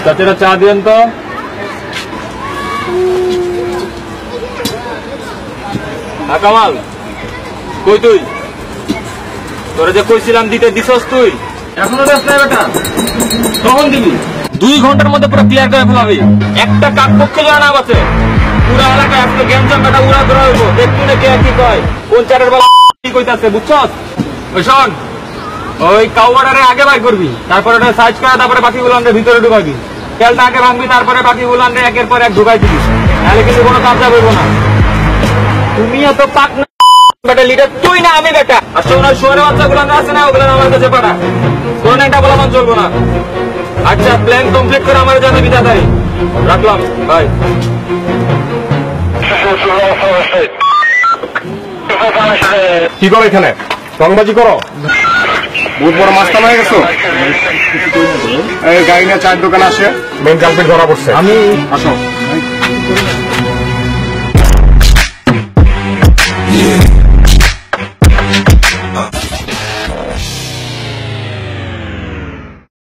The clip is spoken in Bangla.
চাচারা চা দিয়েন তো। কামাল কই তুই? তোরা যে কইছিলাম দিতে দিছস তুই? এখনো দেখ না বেটা, কখন দিবি? 2 ঘন্টার মধ্যে পুরো ক্লিয়ার করে ফেলাবি। একটা কাক পক্ষে যেন না বাঁচে। পুরা এলাকায় আজকে গ্যাঞ্জাম বেটা উড়া ধরা হইব। দেখবি না কে কি কয়, কোন চারের বেলা কি কইতাছে, বুঝছস? ওই শোন, ওই কাউয়াটারে আগে বাই করবি, তারপরে ওটা সাইজ করে তারপরে বাকিগুলো আনতে ভিতরে ঢুকাবি। তেলটা আগে ভাঙবি, তারপরে বাকিগুলো আনতে একের পর এক ঢুকাই দিবি। তাহলে কিন্তু কোনো কাজ যাবে না। তুমি এত পাক না বেটা, লিডার তুই না আমি বেটা। আর শোনার শোয়ারের বাচ্চাগুলো আছে না, ওগুলো আমার কাছে পাঠা। কোন একটা বলা মান চলবো না। আচ্ছা, প্ল্যান কমপ্লিট করে আমার জানাবি তাড়াতাড়ি। রাখলাম, বাই। কি করো এখানে? রংবাজি করো? বহুত বড় মাস্তান হয়ে গেছো। এই গাড়ি নিয়ে চায়ের দোকানে আসে মেন কালপিট ধরা পড়ছে। আমি আসো।